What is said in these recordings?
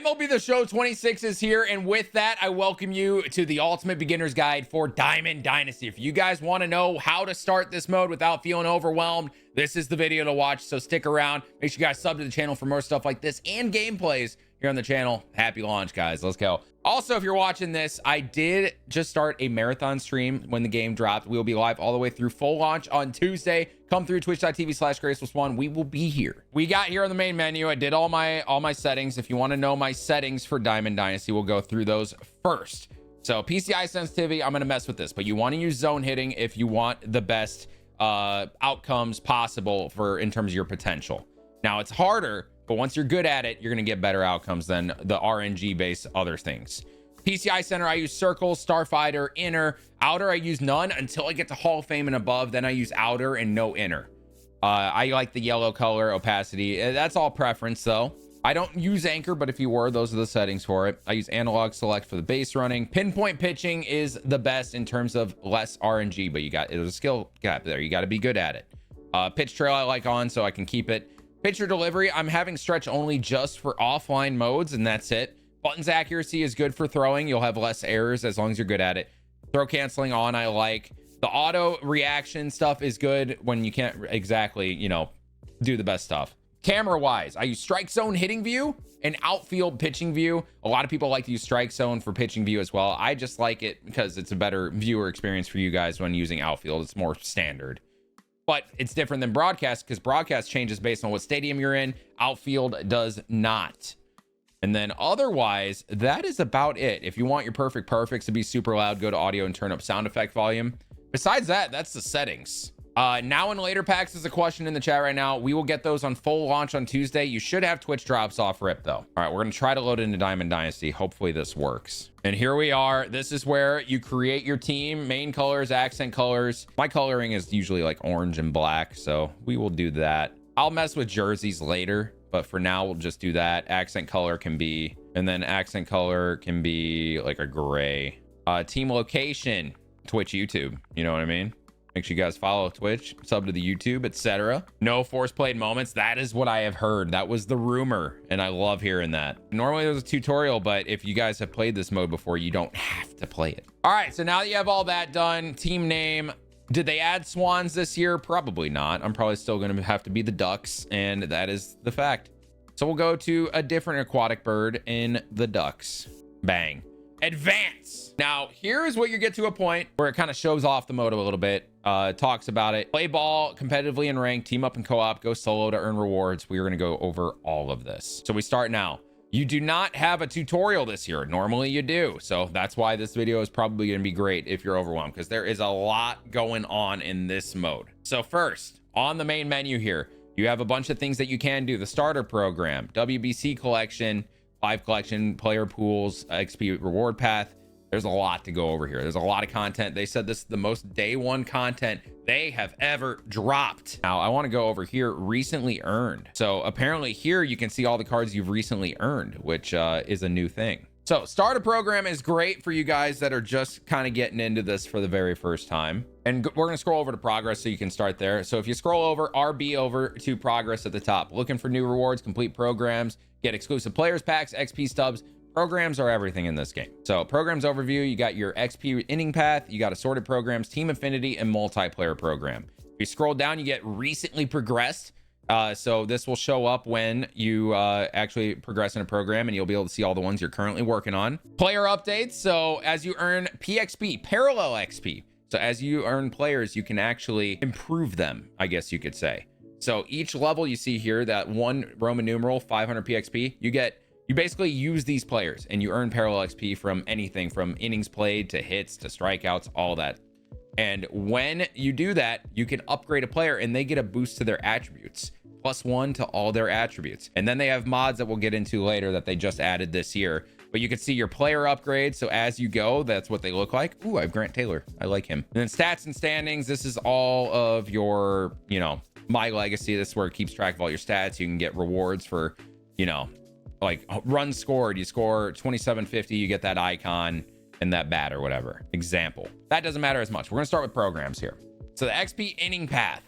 MLB The Show 26 is here, and with that, I welcome you to the Ultimate Beginner's Guide for Diamond Dynasty. If you guys want to know how to start this mode without feeling overwhelmed, this is the video to watch, so stick around. Make sure you guys sub to the channel for more stuff like this and gameplays here on the channel. Happy launch, guys. Let's go. Also, if you're watching this, I did just start a marathon stream when the game dropped. We will be live all the way through full launch on Tuesday. Come through twitch.tv/GracefulSwan. We will be here. We got here on the main menu. I did all my settings. If you want to know my settings for Diamond Dynasty, we'll go through those first. So PCI sensitivity, I'm going to mess with this, but you want to use zone hitting if you want the best outcomes possible for in terms of your potential. Now it's harder, but once you're good at it, you're going to get better outcomes than the RNG based other things. PCI center, I use circle, starfighter, inner. Outer, I use none until I get to Hall of Fame and above. Then I use outer and no inner. I like the yellow color, opacity. That's all preference though. I don't use anchor, but if you were, those are the settings for it. I use analog select for the base running. Pinpoint pitching is the best in terms of less RNG, but there's a skill gap there. You got to be good at it. Pitch trail I like on, so I can keep it. Pitcher delivery, I'm having stretch only just for offline modes, and that's it. Buttons accuracy is good for throwing. You'll have less errors as long as you're good at it. Throw canceling on, I like. The auto reaction stuff is good when you can't exactly, do the best stuff. Camera wise, I use strike zone hitting view and outfield pitching view. A lot of people like to use strike zone for pitching view as well. I just like it because it's a better viewer experience for you guys when using outfield. It's more standard. But it's different than broadcast because broadcast changes based on what stadium you're in. Outfield does not. And then otherwise, that is about it. If you want your perfects to be super loud, go to audio and turn up sound effect volume. Besides that, that's the settings. Now and later packs is a question in the chat right now. We will get those on full launch on Tuesday. You should have Twitch drops off rip though. All right, we're going to try to load into Diamond Dynasty. Hopefully this works. And here we are. This is where you create your team, main colors, accent colors. My coloring is usually like orange and black, so we will do that. I'll mess with jerseys later, but for now we'll just do that. Accent color can be, and then accent color can be like a gray. Team location, Twitch, YouTube. You know what I mean? Make sure you guys follow Twitch, sub to the YouTube, etc. No force played moments. That is what I have heard. That was the rumor, and I love hearing that. Normally there's a tutorial, but if you guys have played this mode before, you don't have to play it. All right, so now that you have all that done, team name. Did they add swans this year? Probably not. I'm probably still going to have to be the ducks, and that is the fact. So we'll go to a different aquatic bird in the ducks. Bang. Advance. Now here's where you get to a point where it kind of shows off the mode a little bit. Talks about it. Play ball competitively in rank, team up in co-op, go solo to earn rewards. We are going to go over all of this. So we start now. You do not have a tutorial this year. Normally you do. So that's why this video is probably going to be great if you're overwhelmed, because there is a lot going on in this mode. So first, on the main menu here, you have a bunch of things that you can do. The starter program, WBC collection, 5 collection, player pools, XP reward path. There's a lot to go over here. There's a lot of content. They said this is the most day one content they have ever dropped. Now I want to go over here, recently earned. So apparently here you can see all the cards you've recently earned, which is a new thing. So starter program is great for you guys that are just kind of getting into this for the very first time. And we're going to scroll over to progress so you can start there. So if you scroll over, RB over to progress at the top, looking for new rewards, complete programs, get exclusive players packs, XP stubs. Programs are everything in this game. So programs overview, you got your XP inning path, you got assorted programs, team affinity, and multiplayer program. If you scroll down, you get recently progressed. So this will show up when you actually progress in a program, and you'll be able to see all the ones you're currently working on. Player updates. So as you earn PXP, parallel XP. So as you earn players, you can actually improve them, I guess you could say. So each level you see here, that one Roman numeral, 500 PXP, you basically use these players and you earn parallel XP from anything from innings played to hits to strikeouts, all that. And when you do that, you can upgrade a player and they get a boost to their attributes, +1 to all their attributes. And then they have mods that we'll get into later that they just added this year. But you can see your player upgrades. So as you go, that's what they look like. Ooh, I have Grant Taylor. I like him. And then stats and standings. This is all of your, My Legacy. This is where it keeps track of all your stats. You can get rewards for, like runs scored. You score 2750, you get that icon and that bat or whatever. Example. That doesn't matter as much. We're going to start with programs here. So the XP inning path.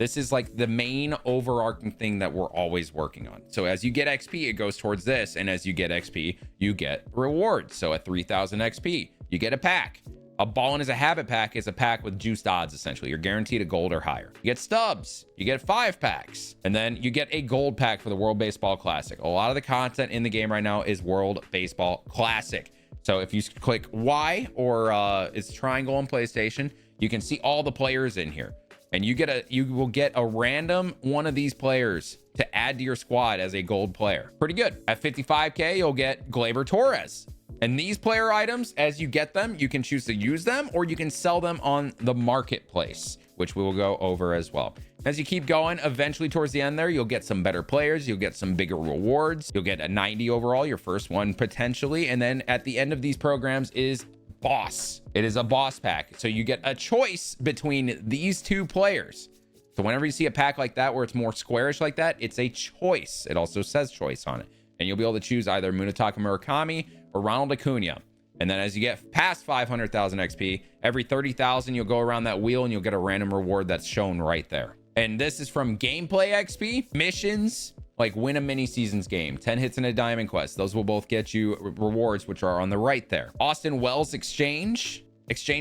This is like the main overarching thing that we're always working on. So as you get XP, it goes towards this. And as you get XP, you get rewards. So at 3000 XP, you get a pack. A Ballin' is a Habit pack is a pack with juiced odds, essentially. You're guaranteed a gold or higher. You get stubs. You get 5 packs. And then you get a gold pack for the World Baseball Classic. A lot of the content in the game right now is World Baseball Classic. So if you click Y or it's triangle on PlayStation, you can see all the players in here. And you will get a random one of these players to add to your squad as a gold player. Pretty good. At 55K, you'll get Gleyber Torres. And these player items, as you get them, you can choose to use them or you can sell them on the marketplace, which we will go over as well. As you keep going, eventually towards the end there, you'll get some better players. You'll get some bigger rewards. You'll get a 90 overall, your first one potentially. And then at the end of these programs is boss. It is a boss pack. So you get a choice between these 2 players. So whenever you see a pack like that, where it's more squarish like that, it's a choice. It also says choice on it. And you'll be able to choose either Munetaka Murakami or Ronald Acuna. And then as you get past 500,000 XP, every 30,000, you'll go around that wheel and you'll get a random reward that's shown right there. And this is from gameplay XP, missions, like win a mini seasons game, 10 hits in a diamond quest. Those will both get you rewards, which are on the right there. Austin Wells exchange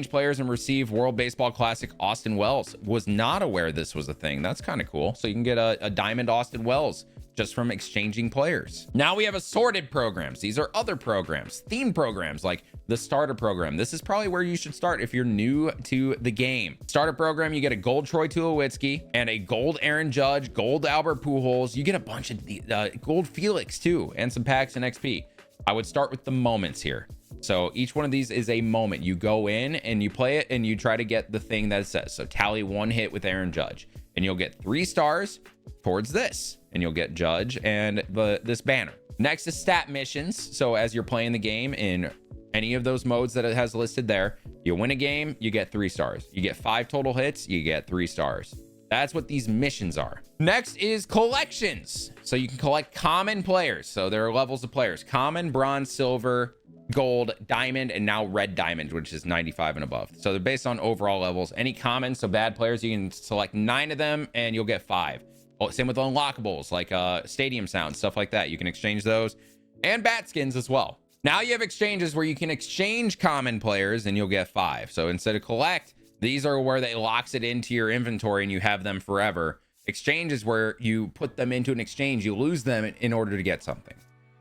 players and receive World Baseball Classic Austin Wells. Was not aware this was a thing. That's kind of cool. So you can get a diamond Austin Wells just from exchanging players. Now we have assorted programs. These are other programs, theme programs like the starter program. This is probably where you should start if you're new to the game. Starter program, you get a gold Troy Tulowitzki and a gold Aaron Judge, gold Albert Pujols. You get a bunch of the gold Felix too, and some packs and XP. I would start with the moments here. So each one of these is a moment. You go in and you play it and you try to get the thing that it says. So tally 1 hit with Aaron Judge and you'll get 3 stars towards this, and you'll get Judge and this banner. Next is stat missions. So as you're playing the game in any of those modes that it has listed there, you win a game, you get 3 stars. You get 5 total hits, you get 3 stars. That's what these missions are. Next is collections. So you can collect common players. So there are levels of players: common, bronze, silver, gold, diamond, and now red diamond, which is 95 and above. So they're based on overall levels. Any common, so bad players, you can select 9 of them and you'll get 5. Same with unlockables like stadium sounds, stuff like that. You can exchange those, and bat skins as well. Now you have exchanges where you can exchange common players and you'll get 5. So instead of collect, these are where they locks it into your inventory and you have them forever. Exchange is where you put them into an exchange, you lose them in order to get something.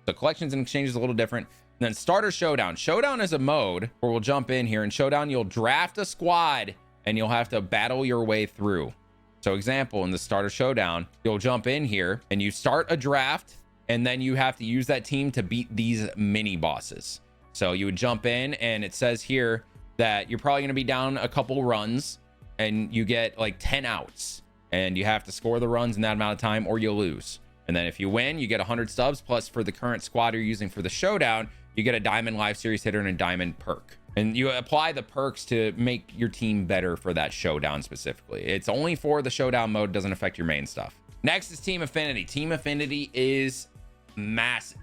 So collections and exchanges is a little different. And then starter showdown. Showdown is a mode where we'll jump in here. In showdown, you'll draft a squad and you'll have to battle your way through. So example, in the starter showdown, you'll jump in here and you start a draft and then you have to use that team to beat these mini bosses. So you would jump in and it says here that you're probably going to be down a couple runs and you get like 10 outs and you have to score the runs in that amount of time or you'll lose. And then if you win, you get 100 subs, plus for the current squad you're using for the showdown, you get a diamond live series hitter and a diamond perk. And you apply the perks to make your team better for that showdown specifically. It's only for the showdown mode, doesn't affect your main stuff. Next is team affinity. Team affinity is massive.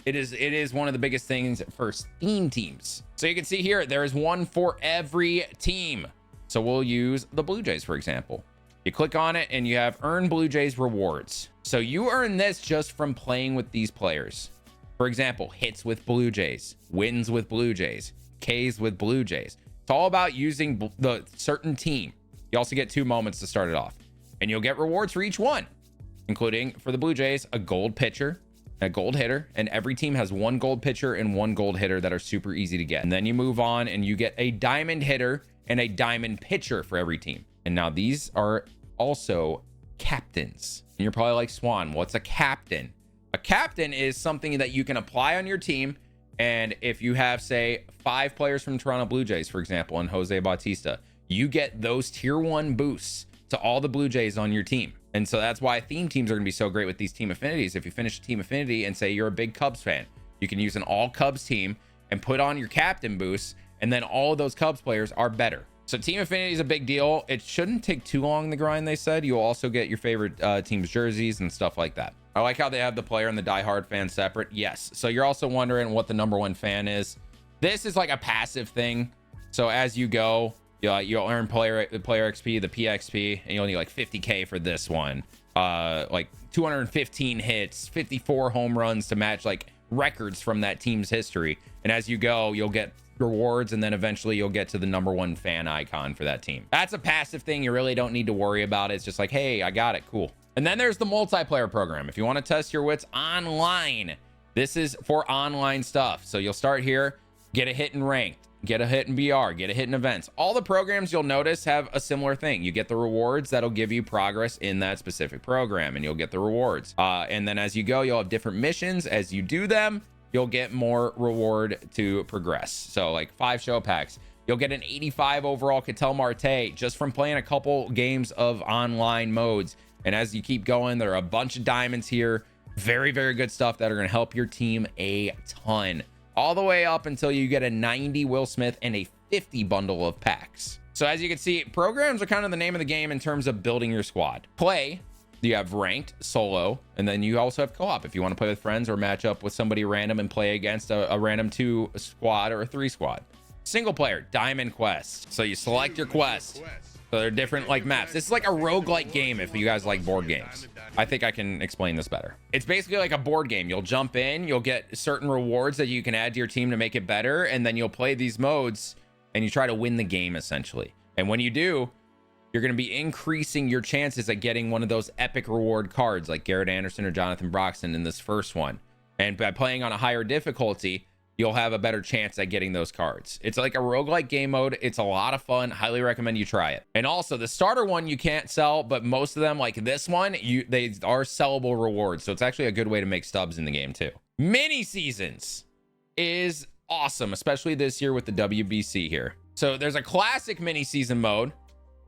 It is one of the biggest things for Steam teams. So you can see here, there is one for every team. So we'll use the Blue Jays, for example. You click on it and you have earn Blue Jays rewards. So you earn this just from playing with these players. For example, hits with Blue Jays, wins with Blue Jays, Ks with Blue Jays. It's all about using the certain team. You also get 2 moments to start it off, and you'll get rewards for each one, including for the Blue Jays, a gold pitcher, a gold hitter, and every team has 1 gold pitcher and 1 gold hitter that are super easy to get. And then you move on and you get a diamond hitter and a diamond pitcher for every team. And now these are also captains. And you're probably like, Swan, what's a captain? A captain is something that you can apply on your team. And if you have, say, 5 players from Toronto Blue Jays, for example, and Jose Bautista, you get those tier 1 boosts to all the Blue Jays on your team. And so that's why theme teams are going to be so great with these team affinities. If you finish a team affinity and say you're a big Cubs fan, you can use an all Cubs team and put on your captain boosts, and then all of those Cubs players are better. So team affinity is a big deal. It shouldn't take too long to grind, they said. You'll also get your favorite team's jerseys and stuff like that. I like how they have the player and the diehard fan separate. Yes. So you're also wondering what the #1 fan is. This is like a passive thing. So as you go, You'll earn player XP, the PXP, and you'll need like 50k for this one. Like 215 hits, 54 home runs to match like records from that team's history. And as you go, you'll get rewards, and then eventually you'll get to the #1 fan icon for that team. That's a passive thing. You really don't need to worry about it. It's just like, hey, I got it, cool. And then there's the multiplayer program. If you want to test your wits online, this is for online stuff. So you'll start here, get a hit in ranked, get a hit in BR, get a hit in events. All the programs you'll notice have a similar thing. You get the rewards that'll give you progress in that specific program, and you'll get the rewards. And then as you go, you'll have different missions. As you do them, you'll get more reward to progress. So like 5 show packs. You'll get an 85 overall Ketel Marte just from playing a couple games of online modes. And as you keep going, there are a bunch of diamonds here. Very, very good stuff that are going to help your team a ton. All the way up until you get a 90 Will Smith and a 50 bundle of packs. So as you can see, programs are kind of the name of the game in terms of building your squad. Play, you have ranked, solo, and then you also have co-op if you want to play with friends or match up with somebody random and play against a random 2 squad or a 3 squad. Single player, Diamond Quest. So you select your quest. So they're different like maps. This is like a roguelike game if you guys like board games. I think I can explain this better. It's basically like a board game. You'll jump in, you'll get certain rewards that you can add to your team to make it better, and then you'll play these modes and you try to win the game essentially. And when you do, you're going to be increasing your chances at getting one of those epic reward cards like Garrett Anderson or Jonathan Broxton in this first one. And by playing on a higher difficulty, you'll have a better chance at getting those cards. It's like a roguelike game mode. It's a lot of fun. Highly recommend you try it. And also the starter one you can't sell, but most of them like this one, they are sellable rewards. So it's actually a good way to make stubs in the game too. Mini seasons is awesome, especially this year with the WBC here. So there's a classic mini season mode,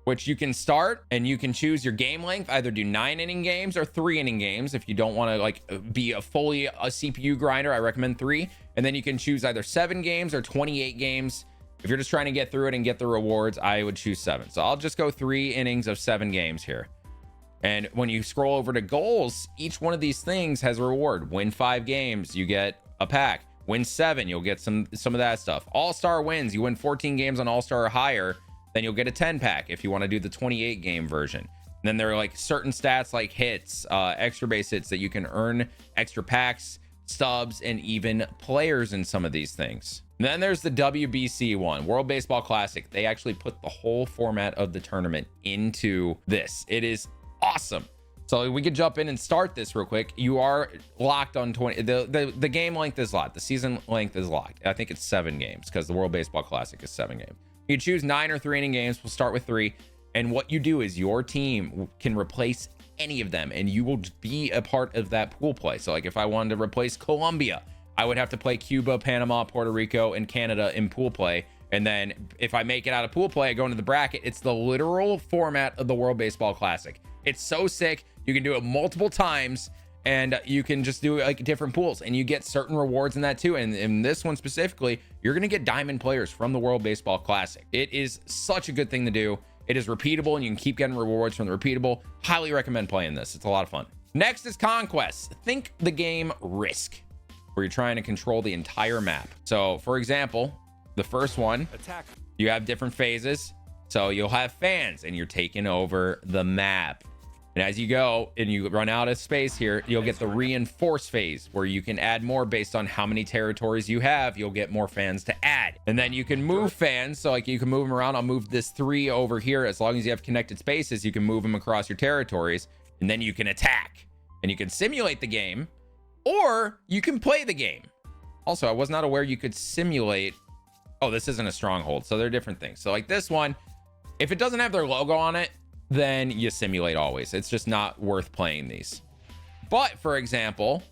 which you can start and you can choose your game length, either do 9-inning games or 3-inning games. If you don't want to like be a CPU grinder, I recommend 3. And then you can choose either 7 games or 28 games. If you're just trying to get through it and get the rewards, I would choose 7. So I'll just go 3 innings of 7 games here. And when you scroll over to goals, each one of these things has a reward. Win 5 games, you get a pack. Win 7, you'll get some of that stuff. All-star wins, you win 14 games on all-star or higher, then you'll get a 10 pack if you want to do the 28 game version. And then there are like certain stats like hits, extra base hits that you can earn extra packs, stubs, and even players in some of these things. And then there's the WBC one, World Baseball Classic. They actually put the whole format of the tournament into this. It is awesome. So we could jump in and start this real quick. You are locked on 20. The game length is locked. The season length is locked. I think it's 7 games because the World Baseball Classic is 7 games. You choose 9 or 3-inning games. We'll start with 3. And what you do is your team can replace any of them, and you will be a part of that pool play. So like if I wanted to replace Colombia, I would have to play Cuba, Panama, Puerto Rico, and Canada in pool play. And then if I make it out of pool play, I go into the bracket. It's the literal format of the World Baseball Classic. It's so sick. You can do it multiple times, and you can just do like different pools, and you get certain rewards in that too. And in this one specifically, you're going to get diamond players from the World Baseball Classic. It is such a good thing to do. It is repeatable, and you can keep getting rewards from the repeatable. Highly recommend playing this. It's a lot of fun. Next is Conquest. Think the game Risk, where you're trying to control the entire map. So for example, the first one, attack, you have different phases. So you'll have fans, and you're taking over the map. And as you go and you run out of space here, you'll get the reinforce phase, where you can add more based on how many territories you have. You'll get more fans to add. And then you can move fans. So like you can move them around. I'll move this 3 over here. As long as you have connected spaces, you can move them across your territories. And then you can attack. And you can simulate the game, or you can play the game. Also, I was not aware you could simulate. Oh, this isn't a stronghold. So they're different things. So like this one, if it doesn't have their logo on it, then you simulate always. It's just not worth playing these. But for example,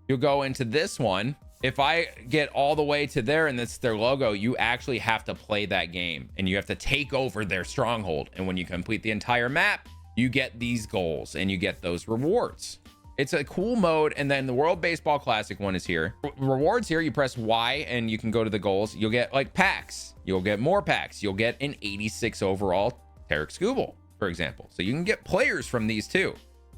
you'll go into this one. If I get all the way to there and it's their logo, you actually have to play that game, and you have to take over their stronghold. And when you complete the entire map, you get these goals and you get those rewards. It's a cool mode. And then the World Baseball Classic one is here. Rewards here, you press Y and you can go to the goals. You'll get like packs. You'll get more packs. You'll get an 86 overall Tarek Skubal, for example. So you can get players from these too.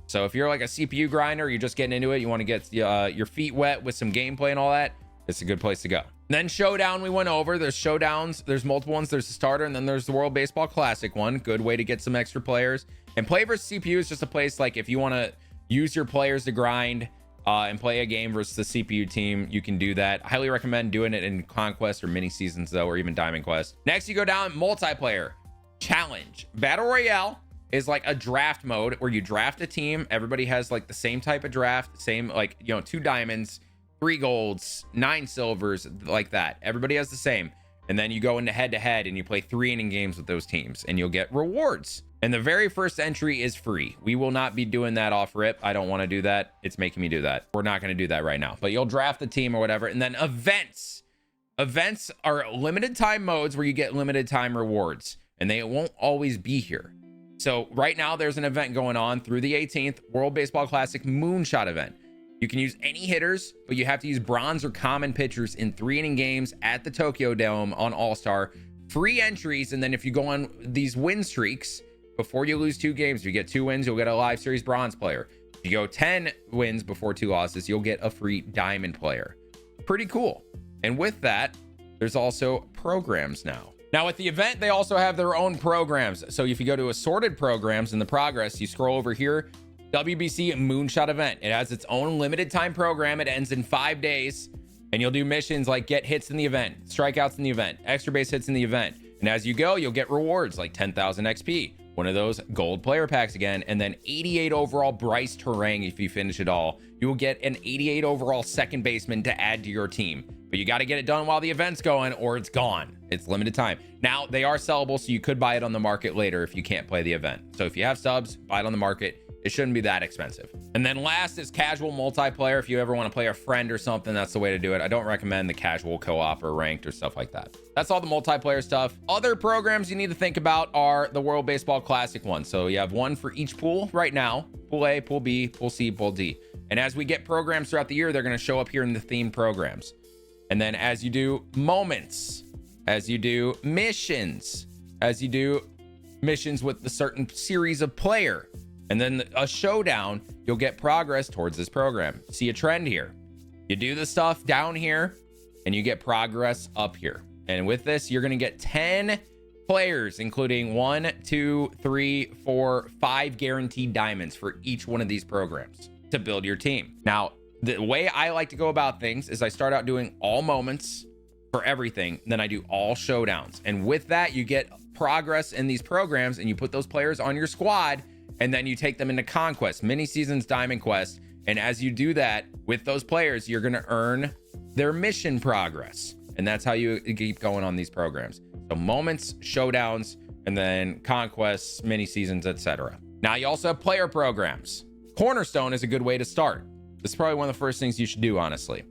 So if you're like a CPU grinder, you're just getting into it, you want to get your feet wet with some gameplay and all that, It's a good place to go. Then Showdown we went over. There's Showdowns. There's multiple ones. There's the starter, and then there's the World Baseball Classic one. Good way to get some extra players. And Play versus CPU is just a place like if you want to use your players to grind and play a game versus the CPU team, you can do that. I highly recommend doing it in Conquest or mini seasons though, or even Diamond Quest. Next, you go down multiplayer challenge. Battle Royale is like a draft mode where you draft a team. Everybody has like the same type of draft, same like, you know, 2 diamonds, 3 golds, 9 silvers, like that. Everybody has the same. And then you go into head to head and you play 3 inning games with those teams and you'll get rewards. And the very first entry is free. We will not be doing that off rip. I don't want to do that. It's making me do that. We're not going to do that right now, but you'll draft the team or whatever. And then events. Events are limited time modes where you get limited time rewards, and they won't always be here. So right now there's an event going on through the 18th, World Baseball Classic Moonshot event. You can use any hitters, but you have to use bronze or common pitchers in 3 inning games at the Tokyo Dome on All-Star. Free entries, and then if you go on these win streaks, before you lose 2 games, if you get 2 wins, you'll get a live series bronze player. If you go 10 wins before 2 losses, you'll get a free diamond player. Pretty cool. And with that, there's also programs now. Now at the event, they also have their own programs. So if you go to assorted programs in the progress, you scroll over here, WBC Moonshot event. It has its own limited time program. It ends in 5 days, and you'll do missions like get hits in the event, strikeouts in the event, extra base hits in the event. And as you go, you'll get rewards like 10,000 XP, one of those gold player packs again, and then 88 overall Bryce Terang if you finish it all. You will get an 88 overall second baseman to add to your team. But you got to get it done while the event's going or it's gone. It's limited time. Now, they are sellable, so you could buy it on the market later if you can't play the event. So if you have subs, buy it on the market. It shouldn't be that expensive. And then last is casual multiplayer. If you ever want to play a friend or something, that's the way to do it. I don't recommend the casual co-op or ranked or stuff like that. That's all the multiplayer stuff. Other programs you need to think about are the World Baseball Classic ones. So you have one for each pool right now. Pool A, Pool B, Pool C, Pool D. And as we get programs throughout the year, they're going to show up here in the themed programs. And then as you do moments, as you do missions, as you do missions with the certain series of player, and then a showdown, you'll get progress towards this program. See a trend here. You do the stuff down here and you get progress up here. And with this, you're going to get 10 players, including 1, 2, 3, 4, 5 guaranteed diamonds for each one of these programs to build your team. Now, the way I like to go about things is I start out doing all moments for everything. Then I do all showdowns. And with that, you get progress in these programs and you put those players on your squad. And then you take them into Conquest, mini seasons, Diamond Quest. And as you do that with those players, you're going to earn their mission progress. And that's how you keep going on these programs. So moments, showdowns, and then conquests, mini seasons, etc. Now you also have player programs. Cornerstone is a good way to start. This is probably one of the first things you should do, honestly.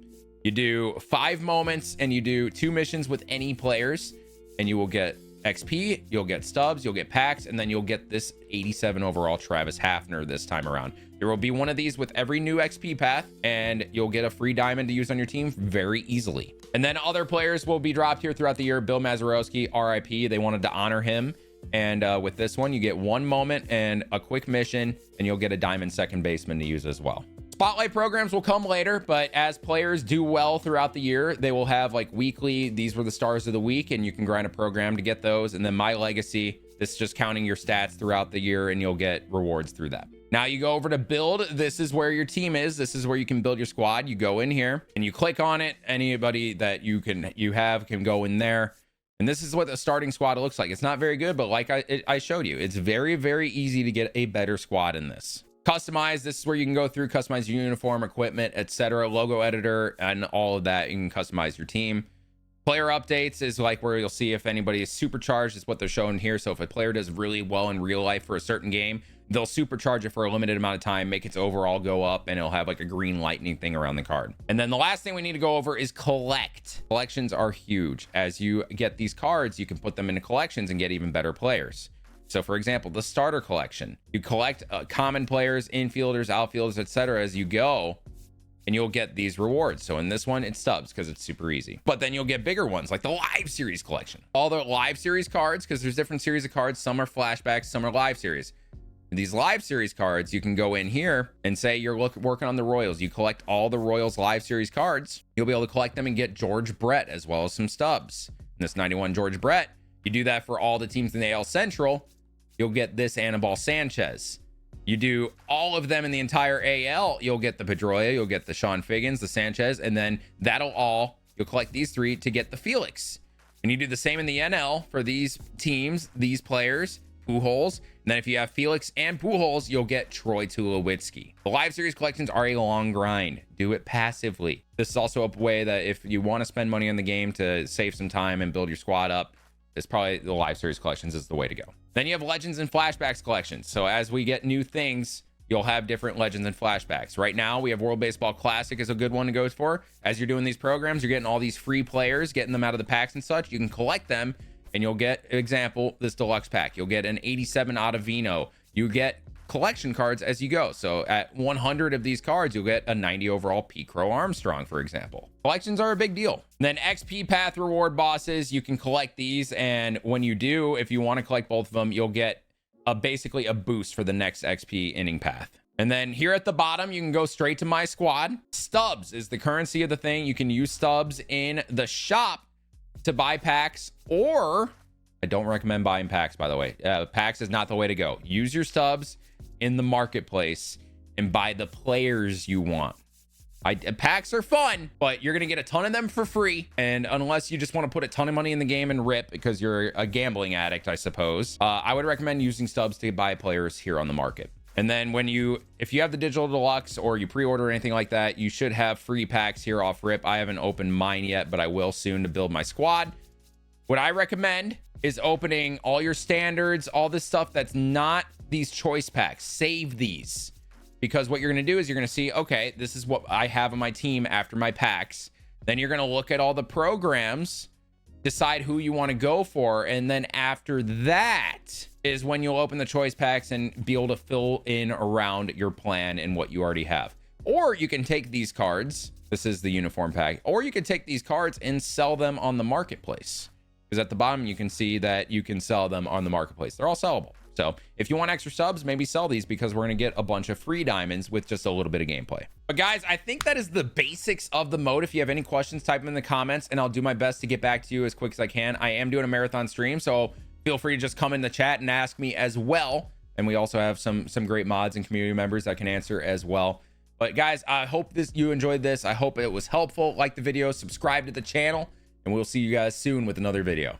You do 5 moments and you do 2 missions with any players, and you will get XP, you'll get stubs, you'll get packs, and then you'll get this 87 overall Travis Hafner this time around. There will be one of these with every new XP path, and you'll get a free diamond to use on your team very easily. And then other players will be dropped here throughout the year. Bill Mazeroski, RIP, they wanted to honor him. And with this one, you get 1 moment and a quick mission, and you'll get a diamond second baseman to use as well. Spotlight programs will come later, but as players do well throughout the year, they will have like weekly, these were the stars of the week, and you can grind a program to get those. And then My Legacy, this is just counting your stats throughout the year, and you'll get rewards through that. Now you go over to build. This is where your team is. This is where you can build your squad. You go in here and you click on it. Anybody that you have can go in there. And this is what the starting squad looks like. It's not very good, but like I showed you, it's very, very easy to get a better squad in this. Customize, this is where you can go through, customize your uniform, equipment, etc. Logo editor, and all of that. You can customize your team. Player updates is like where you'll see if anybody is supercharged, is what they're showing here. So if a player does really well in real life for a certain game, they'll supercharge it for a limited amount of time, make its overall go up, and it'll have like a green lightning thing around the card. And then the last thing we need to go over is collect. Collections are huge. As you get these cards, you can put them into collections and get even better players. So for example, the starter collection, you collect common players, infielders, outfielders, etc. as you go, and you'll get these rewards. So in this one, it's stubs because it's super easy. But then you'll get bigger ones like the live series collection. All the live series cards, because there's different series of cards. Some are flashbacks, some are live series. These live series cards, you can go in here and say you're working on the Royals. You collect all the Royals live series cards. You'll be able to collect them and get George Brett as well as some stubs. And this 91 George Brett, you do that for all the teams in the AL Central, you'll get this Anibal Sanchez. You do all of them in the entire AL, you'll get the Pedroia, you'll get the Sean Figgins, the Sanchez, and then you'll collect these 3 to get the Felix. And you do the same in the NL for these teams, these players, Pujols. And then if you have Felix and Pujols, you'll get Troy Tulowitzki. The live series collections are a long grind. Do it passively. This is also a way that if you want to spend money on the game to save some time and build your squad up, it's probably the live series collections is the way to go. Then you have legends and flashbacks collections. So as we get new things, you'll have different legends and flashbacks. Right now, we have World Baseball Classic is a good one to go for. As you're doing these programs, you're getting all these free players, getting them out of the packs and such. You can collect them and you'll get, example, this deluxe pack. You'll get an 87 Ottavino. You get collection cards as you go. So at 100 of these cards, you'll get a 90 overall Pete Crow Armstrong, for example. Collections are a big deal. And then XP Path Reward Bosses, you can collect these. And when you do, if you want to collect both of them, you'll get basically a boost for the next XP inning path. And then here at the bottom, you can go straight to my squad. Stubs is the currency of the thing. You can use stubs in the shop to buy packs, or I don't recommend buying packs, by the way. Packs is not the way to go. Use your stubs in the marketplace and buy the players you want. Packs are fun, but you're going to get a ton of them for free. And unless you just want to put a ton of money in the game and rip because you're a gambling addict, I suppose, I would recommend using stubs to buy players here on the market. And then if you have the digital deluxe or you pre-order or anything like that, you should have free packs here off rip. I haven't opened mine yet, but I will soon to build my squad. What I recommend is opening all your standards, all this stuff that's not these choice packs. Save these, because what you're going to do is you're going to see, okay, this is what I have on my team after my packs. Then you're going to look at all the programs, decide who you want to go for, and then after that is when you'll open the choice packs and be able to fill in around your plan and what you already have. Or you can take these cards, this is the uniform pack, or you can take these cards and sell them on the marketplace, because at the bottom you can see that you can sell them on the marketplace. They're all sellable. So if you want extra subs, maybe sell these, because we're going to get a bunch of free diamonds with just a little bit of gameplay. But guys, I think that is the basics of the mode. If you have any questions, type them in the comments and I'll do my best to get back to you as quick as I can. I am doing a marathon stream, so feel free to just come in the chat and ask me as well. And we also have some great mods and community members that can answer as well. But guys, I hope you enjoyed this. I hope it was helpful. Like the video, subscribe to the channel, and we'll see you guys soon with another video.